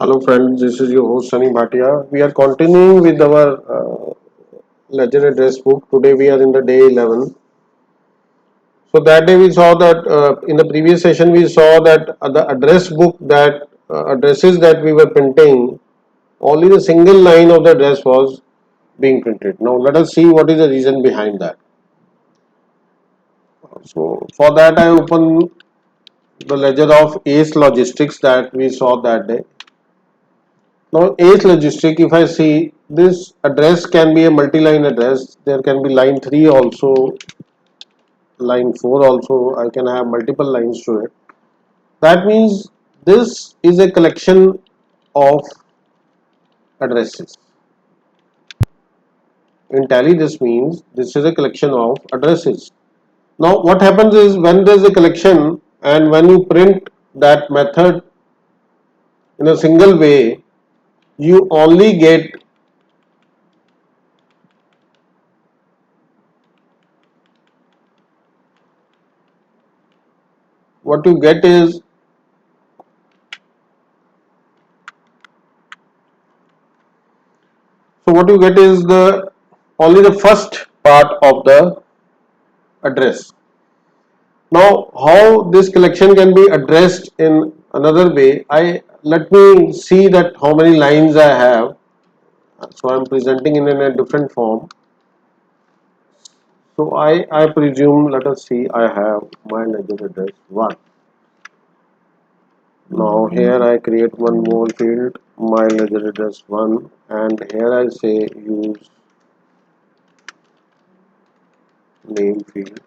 Hello friends, this is your host Sunny Bhatia. We are continuing with our ledger address book. Today we are in the day 11. So that day we saw that in the previous session we saw that the address book that addresses that we were printing, only the single line of the address was being printed. Now let us see what is the reason behind that. So for that I open the ledger of Ace Logistics that we saw that day. Now, Ace Logistic, if I see this address can be a multi-line address, there can be line 3 also, line 4 also, I can have multiple lines to it. That means this is a collection of addresses. In Tally, this means this is a collection of addresses. Now, what happens is when there is a collection and when you print that method in a single way, you only get what you get is So what you get is the only the first part of the address. Now, how this collection can be addressed in another way? I let me see that how many lines I have. So I am presenting in a different form. So I presume let us see I have my ledger address 1. Now here I create one more field my ledger address 1 and here I say use name field.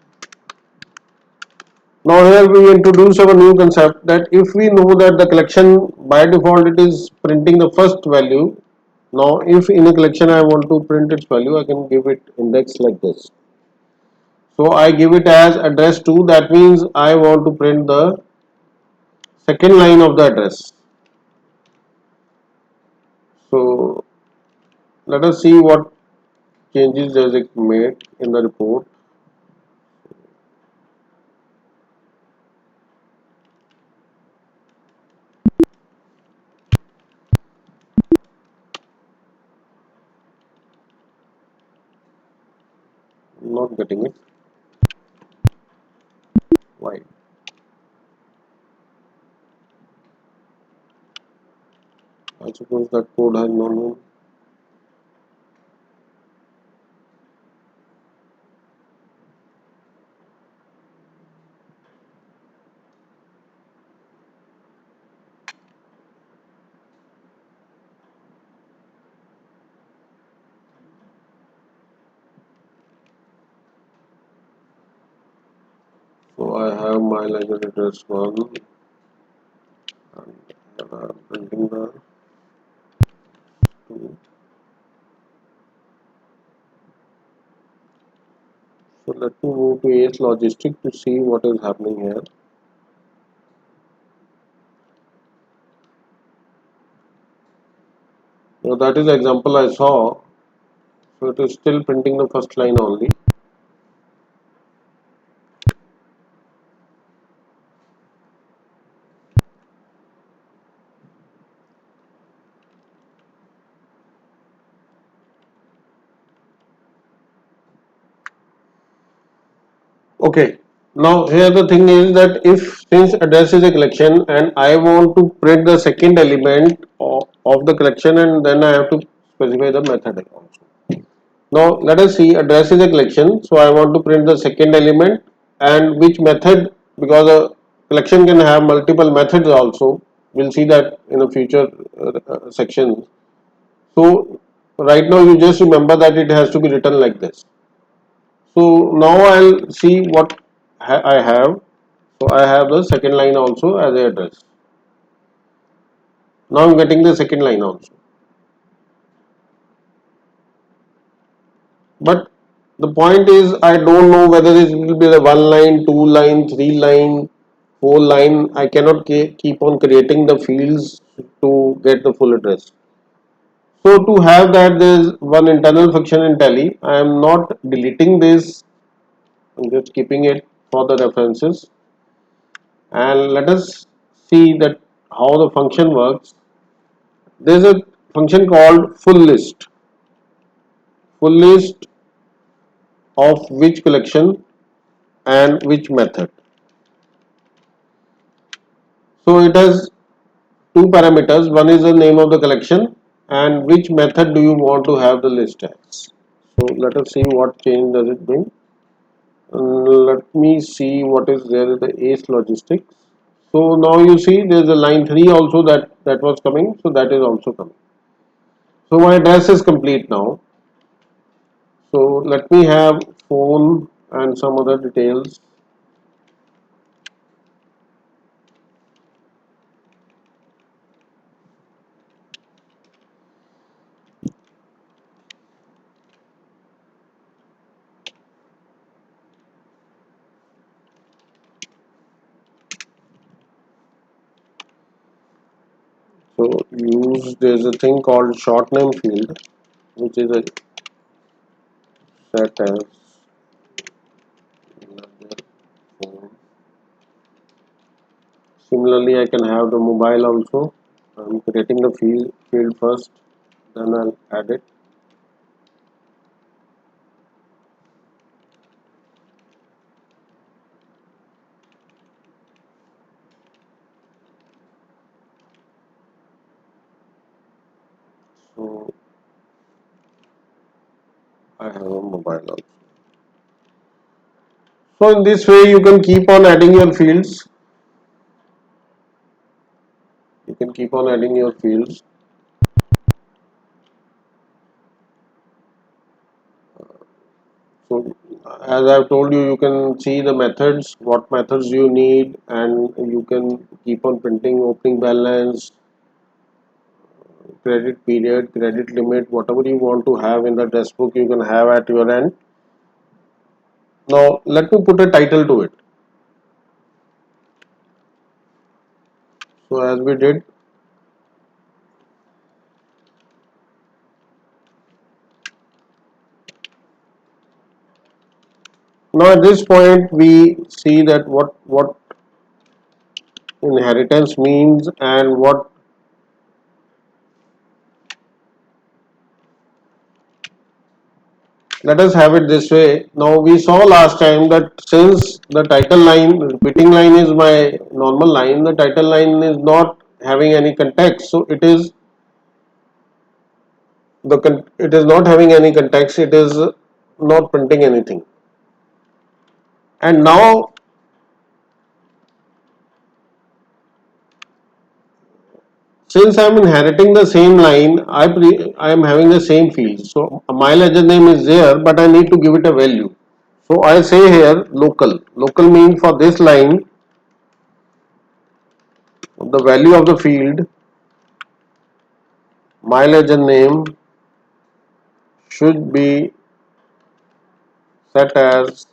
Now here we introduce our new concept that if we know that the collection by default it is printing the first value. Now if in a collection I want to print its value, I can give it index like this. So I give it as address 2, that means I want to print the second line of the address. So let us see what changes does it made in the report. Not getting it. Why? I suppose that code has no name. So I have my ledger address 1 and printing the 2. So let me move to AS Logistic to see what is happening here. So that is the example I saw. So it is still printing the first line only. Okay. Now here the thing is that if since address is a collection and I want to print the second element of the collection and then I have to specify the method also. Now let us see address is a collection. So I want to print the second element and which method, because a collection can have multiple methods also. We'll see that in a future section. So right now you just remember that it has to be written like this. So now I'll see what I have. So I have the second line also as a address. Now I'm getting the second line also. But the point is I don't know whether it will be the one line, two line, three line, four line. I cannot keep on creating the fields to get the full address. So to have that, there is one internal function in Tally. I am not deleting this. I'm just keeping it for the references. And let us see that how the function works. there is a function called full list of which collection and which method. So it has two parameters. One is the name of the collection and which method do you want to have the list as. So let us see what change does it bring. Let me see what is there in the ACE logistics. So now you see there is a line 3 also that was coming. So that is also coming. So my address is complete now. So let me have phone and some other details. So use there's a thing called short name field, which is a set as phone. Similarly, I can have the mobile also. I'm creating the field first, then I'll add it. So I have a mobile also. So in this way, you can keep on adding your fields. You can keep on adding your fields. So as I've told you, you can see the methods, what methods you need, and you can keep on printing opening balance, credit period, credit limit, whatever you want to have in the address book, you can have at your end. Now let me put a title to it. So as we did, now at this point we see that what inheritance means and what. Let us have it this way. Now we saw last time that since the title line, repeating line is my normal line, the title line is not having any context. So it is not having any context. It is not printing anything. And now since I am inheriting the same line, I am having the same field. So my ledger name is there, but I need to give it a value. So I say here local. Local means for this line, the value of the field, my ledger name should be set as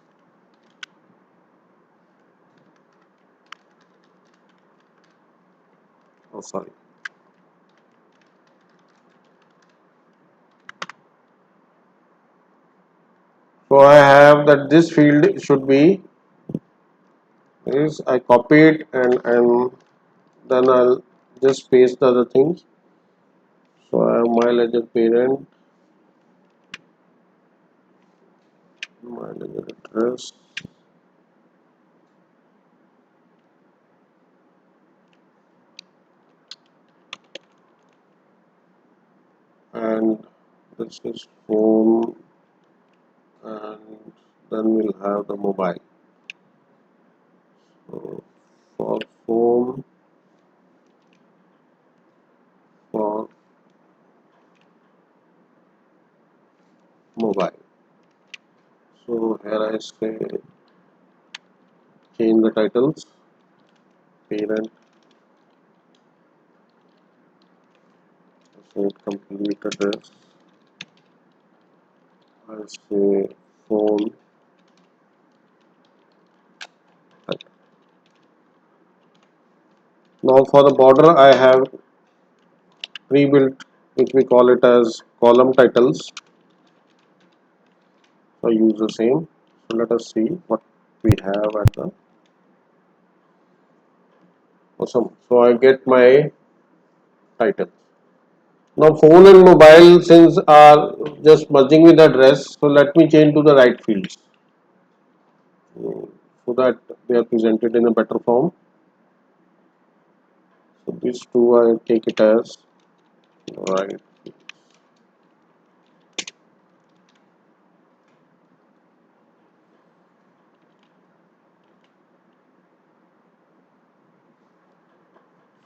oh sorry. So I have that this field should be is I copied and then I'll just paste the other things. So I have my ledger parent, my ledger address, and this is phone, and then we'll have the mobile. So for phone, for mobile. So here I say change the titles, parent, say complete address, I say phone. Now for the border I have pre-built, which we call it as column titles. So I use the same. So let us see what we have at the awesome. So I get my title. Now phone and mobile since are just merging with the address, so let me change to the right fields so that they are presented in a better form. So these two I take it as right.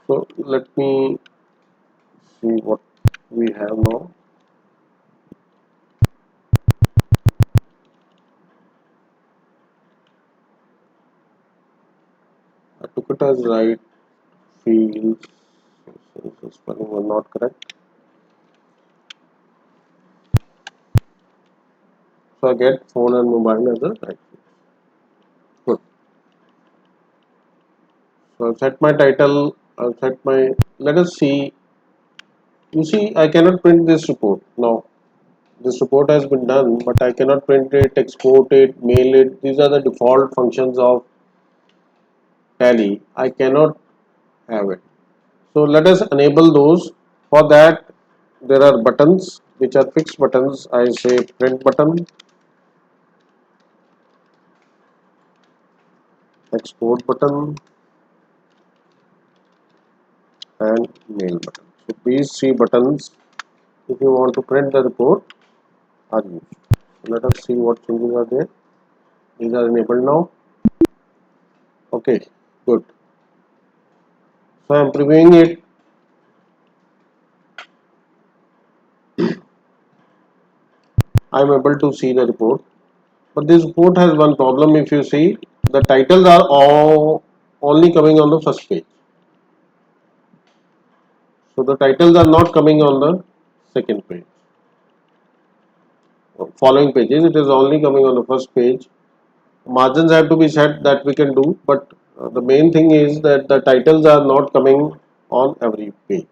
So let me see what we have now. I took it as right fields. So the spelling was not correct. So I get phone and mobile as a right field. Good. So I've set my title. I've set my. Let us see. You see, I cannot print this report now. This report has been done, but I cannot print it, export it, mail it. These are the default functions of Tally. I cannot have it. So let us enable those. For that, there are buttons which are fixed buttons. I say print button, export button, and mail button. So these three buttons, if you want to print the report, are used. So let us see what changes are there. These are enabled now. Okay, good. So I am previewing it. I am able to see the report. But this report has one problem. If you see, the titles are all only coming on the first page. So the titles are not coming on the second page. Following pages, it is only coming on the first page. Margins have to be set, that we can do, but the main thing is that the titles are not coming on every page.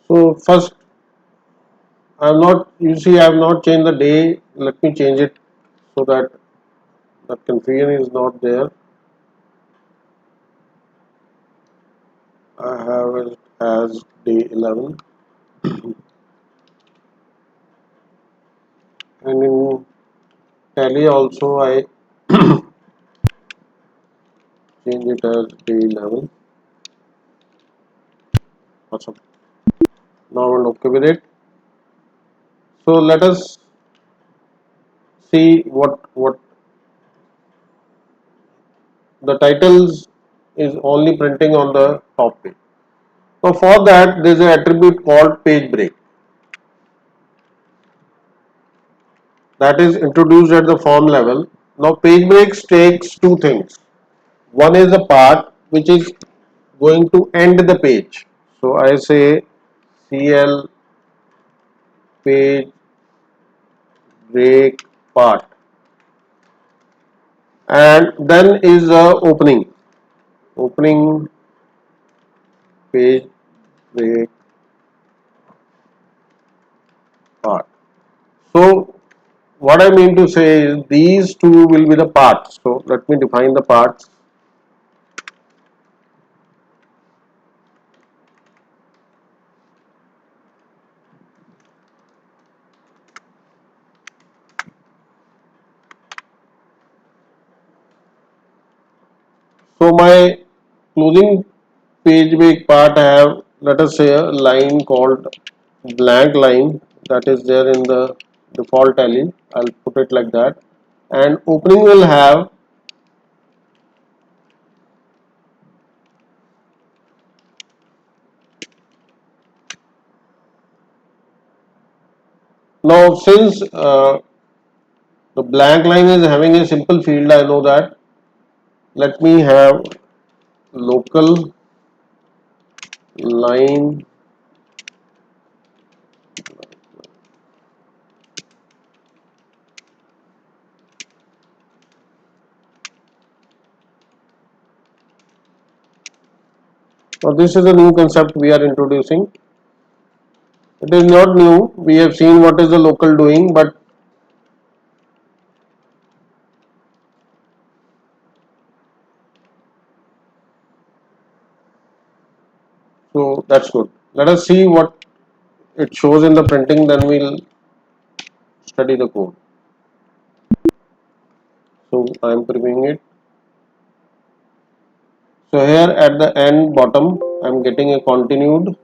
So first, I am not. You see, I have not changed the day. Let me change it so that the confusion is not there. I have it as day 11, and in Tally also I change it as day 11. Awesome. Now I'm okay with it. So let us see what the titles is only printing on the top page. So for that there is an attribute called page break that is introduced at the form level. Now page breaks takes two things. One is a part which is going to end the page. So I say CL page break part, and then is a opening page break part. So what I mean to say is these two will be the parts. So let me define the parts. So my closing page break part, I have, let us say, a line called blank line that is there in the default Tally. I'll put it like that, and opening will have. Now since the blank line is having a simple field, I know that. Let me have local line. Now this is a new concept we are introducing. It is not new. We have seen what is the local doing, but So that's good. Let us see what it shows in the printing, then we'll study the code. So I am previewing it. So here at the end bottom, I am getting a continued.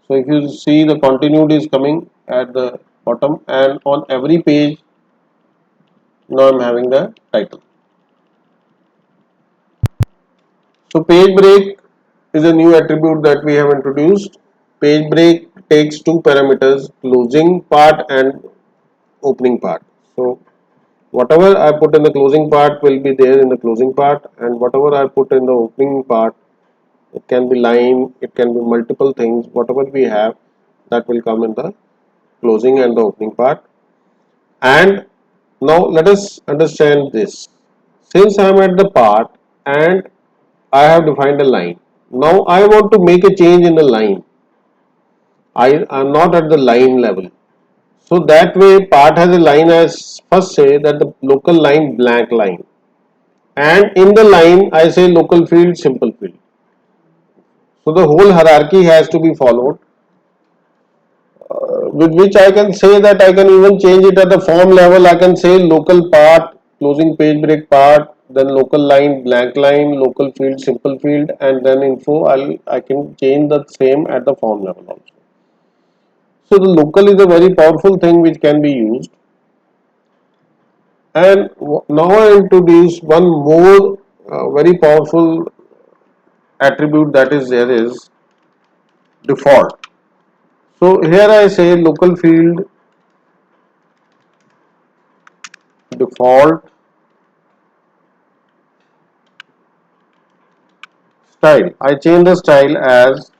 So if you see, the continued is coming at the bottom, and on every page now I am having the title. So page break is a new attribute that we have introduced. Page break takes two parameters, closing part and opening part. So whatever I put in the closing part will be there in the closing part, and whatever I put in the opening part, it can be line, it can be multiple things, whatever we have, that will come in the closing and the opening part. And now let us understand this. Since I am at the part and I have defined a line, now I want to make a change in the line. I am not at the line level. So that way part has a line. As first say that the local line blank line, and in the line I say local field simple field. So the whole hierarchy has to be followed, with which I can say that I can even change it at the form level. I can say local part, closing page break part, then local line, blank line, local field, simple field, and then info. I can change the same at the form level also. So the local is a very powerful thing which can be used. And now I introduce one more very powerful attribute that is there is default. So here I say local field default style. I change the style as,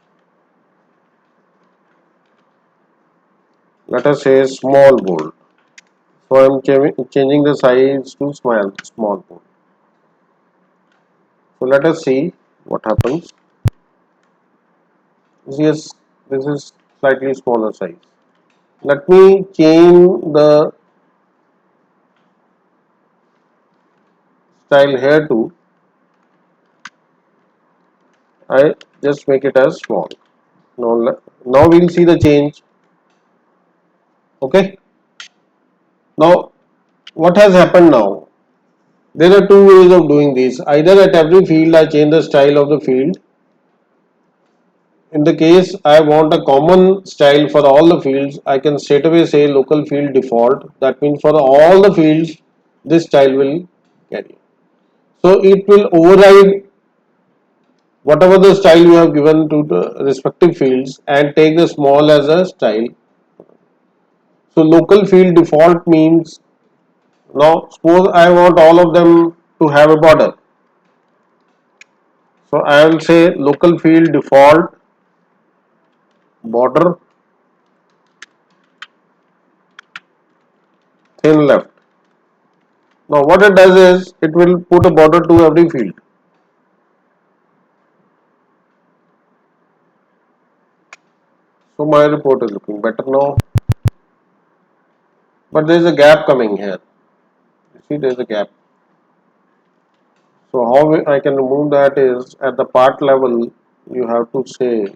let us say, small bold. So I am changing the size to small bold. So let us see what happens. Yes, this is slightly smaller size. Let me change the style here to, I just make it as small. Now we'll see the change. Okay. Now what has happened now? There are two ways of doing this. Either at every field I change the style of the field. In the case I want a common style for all the fields, I can straight away say local field default. That means for all the fields, this style will carry. So it will override whatever the style you have given to the respective fields and take the small as a style. So local field default means, now suppose I want all of them to have a border. So I will say local field default border thin left. Now what it does is it will put a border to every field. So my report is looking better now, but there is a gap coming here. You see, there is a gap. So how I can remove that is at the part level. You have to say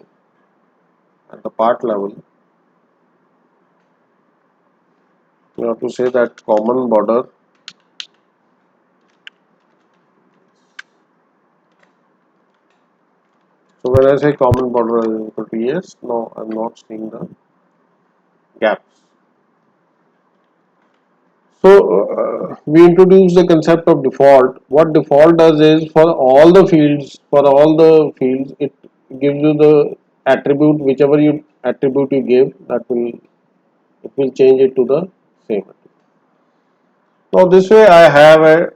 at the part level. You have to say that common border. So when I say common border is equal to yes, now I'm not seeing the gaps. So we introduce the concept of default. What default does is for all the fields, it gives you the attribute, whichever you attribute you give, that will, it will change it to the same. Now this way I have a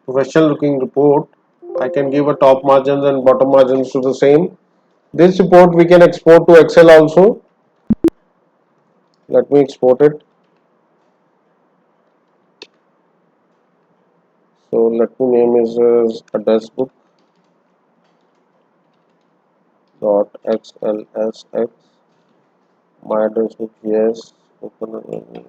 professional looking report. I can give a top margins and bottom margins to the same. This report we can export to Excel also. Let me export it. So let me name is address book dot xlsx. My address book, yes. Open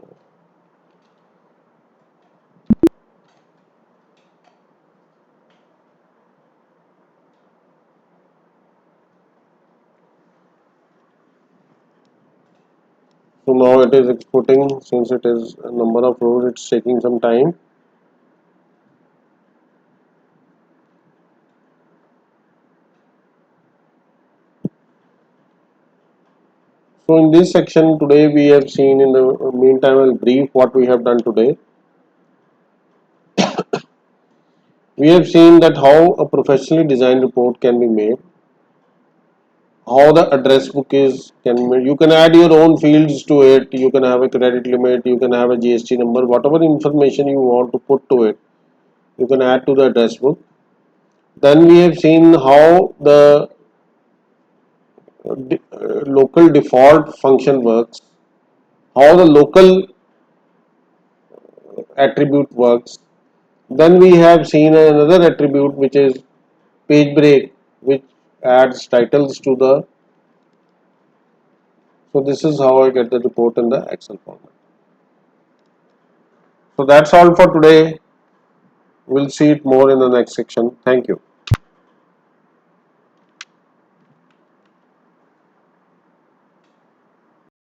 So now it is exporting. Since it is a number of rows, it's taking some time. So in this section today we have seen, in the meantime I'll brief what we have done today. We have seen that how a professionally designed report can be made, how the address book is can be made. You can add your own fields to it, you can have a credit limit, you can have a GST number, whatever information you want to put to it, you can add to the address book. Then we have seen how the local default function works, how the local attribute works. Then we have seen another attribute which is page break, which adds titles to the. So this is how I get the report in the Excel format. So that's all for today. We'll see it more in the next section. Thank you.